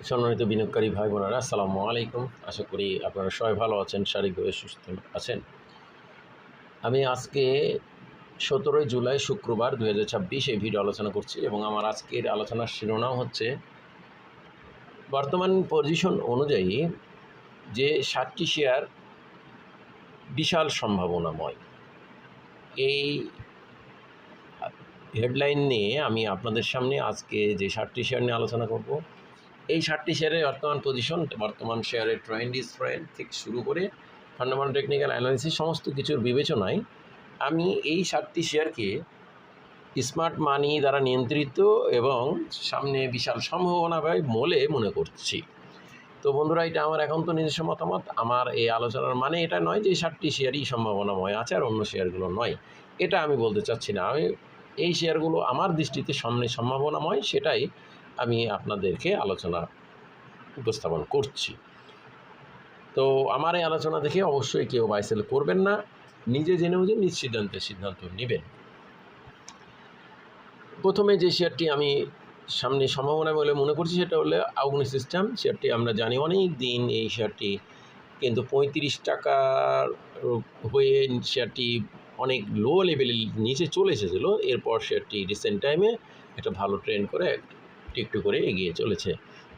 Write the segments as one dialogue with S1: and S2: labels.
S1: সম্মানিত বিনিয়োগকারী ভাই বোনেরা, আসসালামু আলাইকুম। আশা করি আপনারা সবাই ভালো আছেন, শারীরিকভাবে সুস্থ আছেন। আমি আজকে 17 জুলাই শুক্রবার 2026 এই ভিডিও আলোচনা করছি এবং আমার আজকের আলোচনার শিরোনাম হচ্ছে বর্তমান পজিশন অনুযায়ী যে 7টি শেয়ার বিশাল সম্ভাবনাময়। এই হেডলাইন নিয়ে আমি আপনাদের সামনে আজকে যে 7টি শেয়ার নিয়ে আলোচনা করব। এই 7টি শেয়ারের বর্তমান পজিশন, বর্তমান শেয়ারের ট্রেন্ড থেকে শুরু করে ফান্ডামেন্টাল টেকনিক্যাল অ্যানালিসিস সমস্ত কিছুর বিবেচনায় আমি এই 7টি শেয়ারকে স্মার্ট মানি দ্বারা নিয়ন্ত্রিত এবং সামনে বিশাল সম্ভাবনা বলে মনে করছি। তো বন্ধুরা, এটা আমার এখন তো নিজস্ব মতামত। আমার এই আলোচনার মানে এটা নয় যে এই 7টি শেয়ারই সম্ভাবনাময় আছে আর অন্য শেয়ারগুলো নয়, এটা আমি বলতে চাচ্ছি না। আমি এই শেয়ারগুলো আমার দৃষ্টিতে সামনে সম্ভাবনাময়, সেটাই আমি আপনাদেরকে আলোচনা উপস্থাপন করছি। তো আমার এই আলোচনা দেখে অবশ্যই কেউ বাই সেল করবেন না, নিজে জেনে বুঝে নিজ সিদ্ধান্ত নেবেন। প্রথমে যে শেয়ারটি আমি সামনে সম্ভাবনা বলে মনে করছি সেটা হলো আউগনি সিস্টেম। শেয়ারটি আমরা জানি অনেক দিন এই শেয়ারটি কিন্তু 35 টাকার হয়ে শেয়ারটি অনেক লো লেভেলের নিচে চলে এসেছিলো। এরপর শেয়ারটি রিসেন্ট টাইমে একটা ভালো ট্রেন্ড করে একটু করে এগিয়ে চলেছে।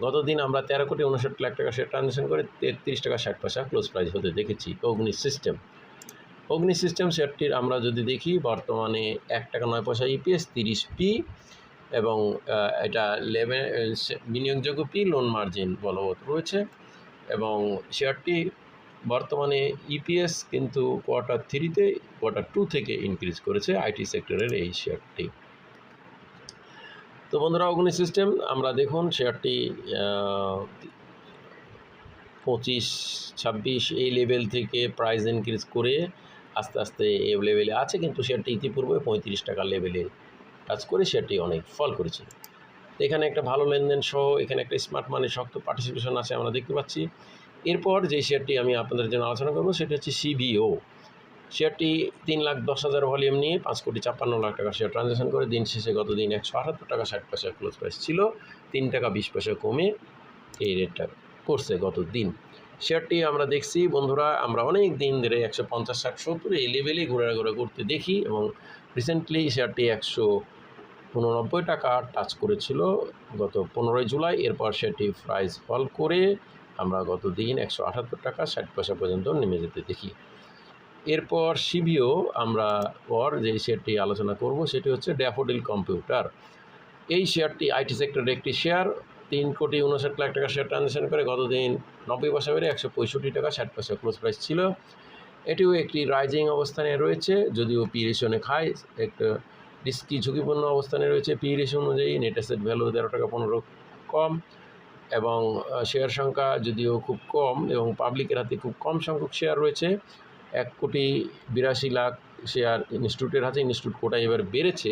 S1: গত দিন আমরা 13,59,00,000 টাকা শেয়ার ট্রানজ্যাকশন করে 33 টাকা 60 পয়সা ক্লোজ প্রাইস হতে দেখেছি। অগ্নি সিস্টেম শেয়ারটির আমরা যদি দেখি, বর্তমানে 1 টাকা 9 পয়সা ইপিএস, 30p এবং এটা বিনিয়োগযোগ্য পি, লোন মার্জিন বলবৎ রয়েছে এবং শেয়ারটি বর্তমানে ইপিএস কিন্তু Q2 থেকে ইনক্রিজ করেছে আইটি সেক্টরের এই শেয়ারটি। তো বন্ধুরা, অগ্নি সিস্টেম আমরা দেখুন শেয়ারটি 25-26 এই লেভেল থেকে প্রাইস ইনক্রিজ করে আস্তে আস্তে এই লেভেলে আছে, কিন্তু শেয়ারটি ইতিপূর্বে 35 টাকা লেভেলে টাচ করে শেয়ারটি অনেক ফল করেছে। এখানে একটা ভালো লেনদেন সহ এখানে একটা স্মার্ট মানির শক্ত পার্টিসিপেশন আছে আমরা দেখতে পাচ্ছি। এরপর যে শেয়ারটি আমি আপনাদের জন্য আলোচনা করব সেটা হচ্ছে সিবিও। শেয়ারটি 3,10,000 ভলিউম নিয়ে 5,56,00,000 টাকা শেয়ার ট্রানজ্যাকশন করে দিন শেষে গত দিন 178 টাকা 60 পয়সা ক্লোজ প্রাইস ছিল, 3 টাকা 20 পয়সা কমে এই রেটটা করছে গত দিন। শেয়ারটি আমরা দেখছি বন্ধুরা, আমরা অনেক দিন ধরে 150, 60, 70 এই লেভেলেই ঘোরাঘোরা করতে দেখি এবং রিসেন্টলি শেয়ারটি 189 টাকা টাচ করেছিল গত 15 জুলাই। এরপর শেয়ারটি প্রাইস ফল করে আমরা গত দিন 178 টাকা 60 পয়সা পর্যন্ত নেমে যেতে দেখি। এরপর সিবিও আমরা যে শেয়ারটি আলোচনা করব সেটি হচ্ছে ড্যাফোডিল কম্পিউটার। এই শেয়ারটি আইটি সেক্টরের একটি শেয়ার, 3,59,00,000 টাকা শেয়ার ট্রানজ্যাকশন করে গত দিন 90 পয়সা বেড়ে 165 টাকা 60 পয়সা ক্লোজ প্রাইস ছিল। এটিও একটি রাইজিং অবস্থানে রয়েছে, যদিও পি রেশিও খায়, একটা রিস্কি ঝুঁকিপূর্ণ অবস্থানে রয়েছে। পি রেশিও অনুযায়ী নেট অ্যাসেট ভ্যালু 13 টাকা 15 কম এবং শেয়ার সংখ্যা যদিও খুব কম এবং পাবলিকের হাতে খুব কম সংখ্যক শেয়ার রয়েছে। 1,82,00,000 শেয়ার ইনস্টিটিউটের হাতে, ইনস্টিটিউট কোটায় এবার বেড়েছে।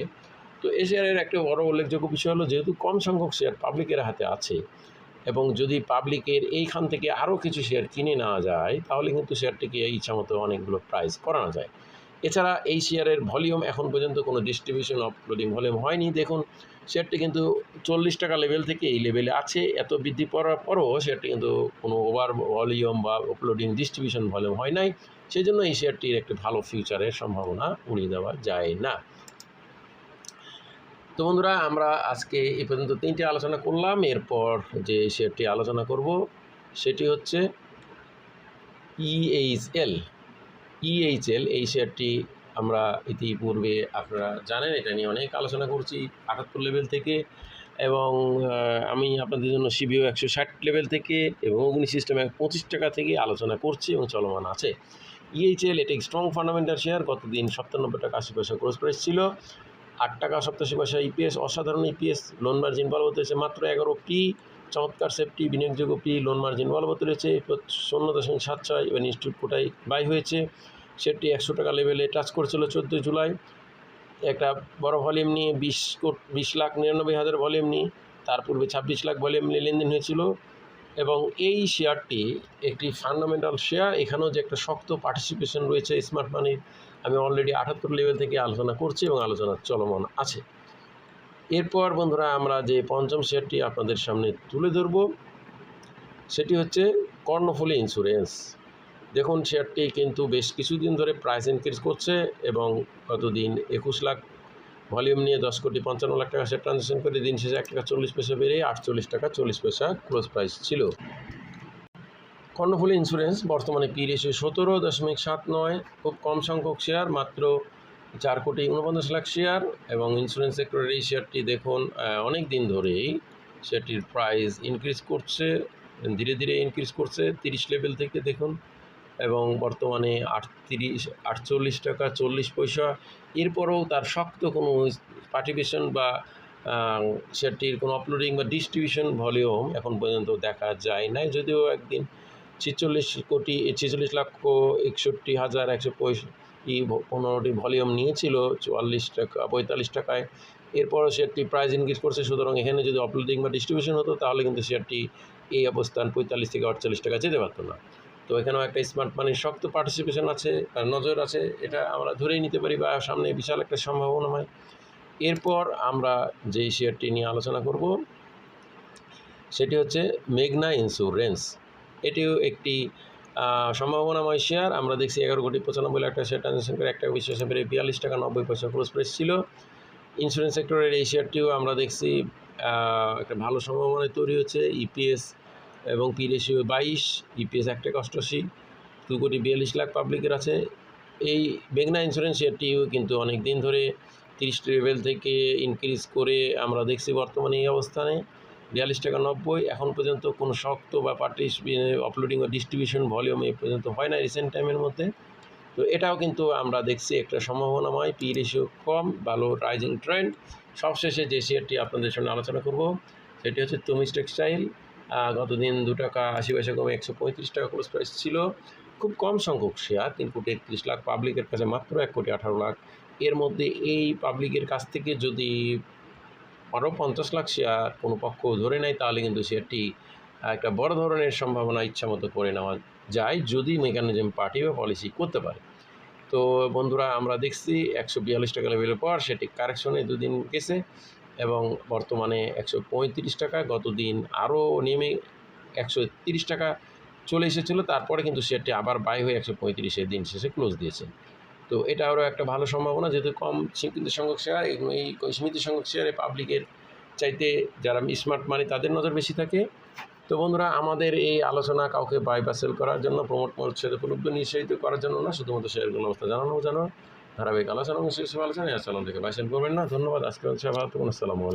S1: তো এই শেয়ারের একটা বড় উল্লেখযোগ্য বিষয় হলো যেহেতু কম সংখ্যক শেয়ার পাবলিকের হাতে আছে এবং যদি পাবলিকের এইখান থেকে আরও কিছু শেয়ার কিনে নেওয়া যায় তাহলে কিন্তু শেয়ারটিকে ইচ্ছামতো অনেকগুলো প্রাইস করানো যায়। এছাড়া এই শেয়ারের ভলিউম এখন পর্যন্ত কোনো ডিস্ট্রিবিউশন অফলোডিং ভলিউম হয়নি। দেখুন শেয়ারটি কিন্তু 40 টাকা লেভেল থেকে এই লেভেলে আছে। এত বৃদ্ধি পাওয়ার পরও শেয়ারটি কিন্তু কোনো ওভার ভলিউম বা অফলোডিং ডিস্ট্রিবিউশন ভলিউম হয় নাই। সেই জন্য এই শেয়ারটির একটি ভালো ফিউচারের সম্ভাবনা উড়িয়ে দেওয়া যায় না। তো বন্ধুরা, আমরা আজকে এই পর্যন্ত 3টি আলোচনা করলাম। এরপর যে শেয়ারটি আলোচনা করব সেটি হচ্ছে EHL। এই শেয়ারটি আমরা ইতিপূর্বে আপনারা জানেন, এটা নিয়ে অনেক আলোচনা করছি 78 লেভেল থেকে এবং আমি আপনাদের জন্য সিবিও 160 লেভেল থেকে এবং অগ্নি সিস্টেম 25 টাকা থেকে আলোচনা করছি এবং চলমান আছে। EHL এটি স্ট্রং ফান্ডামেন্টাল শেয়ার, গত দিন 97 টাকা 80 পয়সা ক্লোজ প্রাইস ছিল, 8 টাকা 87 পয়সা ইপিএস, অসাধারণ ইপিএস, লোন মার্জিন বলবৎ রয়েছে মাত্র 11p, চমৎকার সেফটি, বিনিয়োগযোগ্য পি, লোন মার্জিন বলবৎ রয়েছে 0.76 এবং ইনস্টিটিউট কোটায় বাই হয়েছে। সেটি 100 টাকা লেভেলে টাচ করেছিল 14 জুলাই। একটা বড় ভলিউম নিয়ে 20,99,000 ভলিউম নিয়ে, তার পূর্বে 26 লাখ ভলিউম নিয়ে লেনদেন হয়েছিল এবং এই শেয়ারটি একটি ফান্ডামেন্টাল শেয়ার। এখানেও যে একটা শক্ত পার্টিসিপেশন রয়েছে স্মার্ট মানির, আমি অলরেডি 78 লেভেল থেকে আলোচনা করছি এবং আলোচনা চলমান আছে। এরপর বন্ধুরা, আমরা যে পঞ্চম শেয়ারটি আপনাদের সামনে তুলে ধরব সেটি হচ্ছে কর্ণফুলী ইন্স্যুরেন্স। দেখুন শেয়ারটি কিন্তু বেশ কিছুদিন ধরে প্রাইস ইনক্রিজ করছে এবং গতদিন 21 লাখ ভলিউম নিয়ে 10,55,00,000 টাকা শেয়ার ট্রানজ্যাকশন করে দিন শেষে 1 টাকা 40 পয়সা বেড়ে 48 টাকা 40 পয়সা ক্লোজ প্রাইস ছিল। কর্ণফুলী ইন্স্যুরেন্স বর্তমানে পি রেশিও 17.79, খুব কম সংখ্যক শেয়ার, মাত্র 4,49,00,000 শেয়ার। এবং ইন্স্যুরেন্স সেক্টরের এই শেয়ারটি দেখুন অনেক দিন ধরেই শেয়ারটির প্রাইস ইনক্রিজ করছে, ধীরে ধীরে ইনক্রিজ করছে 30 লেভেল থেকে দেখুন, এবং বর্তমানে 48 টাকা 40 পয়সা। এরপরেও তার শক্ত কোনো পার্টিসিপেশন বা শেয়ারটির কোনো আপলোডিং বা ডিস্ট্রিবিউশন ভলিউম এখন পর্যন্ত দেখা যায় নাই, যদিও একদিন 46,61,160,115টি ভলিউম নিয়েছিল 44 টাকা 45 টাকায়। এরপরও শেয়ারটি প্রাইস ইনক্রিজ করছে, সুতরাং এখানে যদি আপলোডিং বা ডিস্ট্রিবিউশন হতো তাহলে কিন্তু শেয়ারটি এই অবস্থান 45 থেকে 48 টাকা যেতে পারতো না। তো এখানেও একটা স্মার্ট মানির শক্ত পার্টিসিপেশন আছে, নজর আছে, এটা আমরা ধরেই নিতে পারি, বা সামনে বিশাল একটা সম্ভাবনাময়। এরপর আমরা যেই শেয়ারটি নিয়ে আলোচনা করব সেটি হচ্ছে মেঘনা ইন্স্যুরেন্স। এটিও একটি সম্ভাবনাময় শেয়ার। আমরা দেখছি 11,95,00,000 একটা শেয়ার ট্রানজ্যাকশন করে 1 টাকা 20 পয়সা বেড়ে 42 টাকা 90 পয়সা ক্লোজ প্রাইস ছিল। ইন্স্যুরেন্স সেক্টরের এই শেয়ারটিও আমরা দেখছি একটা ভালো সম্ভাবনায় তৈরি হচ্ছে। ইপিএস এবং পি রেশিও 22, ইপিএস 1 টাকা 88, 2,42,00,000 পাবলিকের আছে। এই মেঘনা ইন্স্যুরেন্স শেয়ারটিও কিন্তু অনেক দিন ধরে 30 লেভেল থেকে ইনক্রিজ করে আমরা দেখছি বর্তমানে এই অবস্থানে 42 টাকা 90। এখন পর্যন্ত কোনো শক্ত বা আপলোডিং বা ডিস্ট্রিবিউশন ভলিউম এ পর্যন্ত হয় না রিসেন্ট টাইমের মধ্যে। তো এটাও কিন্তু আমরা দেখছি একটা সম্ভাবনাময়, পি রেশিও কম, ভালো রাইজিং ট্রেন্ড। সবশেষে যে শেয়ারটি আপনাদের সামনে আলোচনা করব সেটি হচ্ছে তমিজ টেক্সটাইল। গতদিন 2 টাকা 80 পয়সা কমে 135 টাকা ক্লোজ প্রাইস ছিল। খুব কম সংখ্যক শেয়ার, 3,31,00,000 পাবলিকের কাছে মাত্র 1,18,00,000। এর মধ্যে এই পাবলিকের কাছ থেকে যদি আরও 50 লাখ শেয়ার কোনো পক্ষ ধরে নেয় তাহলে কিন্তু শেয়ারটি একটা বড় ধরনের সম্ভাবনা ইচ্ছামতো করে নেওয়া যায়, যদি মেকানিজম পার্টি বা পলিসি করতে পারে। তো বন্ধুরা, আমরা দেখছি 142 টাকা লেভেলের পর সেটি কারেকশনে দুদিন গেছে এবং বর্তমানে 135 টাকা, গতদিন আরও নেমে 130 টাকা চলে এসেছিলো। তারপরে কিন্তু শেয়ারটি আবার বাই হয়ে 135-এ দিন শেষে ক্লোজ দিয়েছে। তো এটা আরও একটা ভালো সম্ভাবনা, যেহেতু কম সীমিত সংখ্যক শেয়ার, এই সীমিত সংখ্যক শেয়ারে পাবলিকের চাইতে যারা স্মার্ট মানি তাদের নজর বেশি থাকে। তো বন্ধুরা, আমাদের এই আলোচনা কাউকে বাই বা সেল করার জন্য, প্রমোট করছে উপলব্ধ নিঃসারিত করার জন্য না, শুধুমাত্র শেয়ারগুলোর অবস্থা জানানো ধারাবাহিক আলোচনা এবং শেষ আলোচনা। আসসালাম থেকে বাই সেল করবেন না। ধন্যবাদ। আজকে হচ্ছে ভালো থাকুন। আসসালামু আলাইকুম।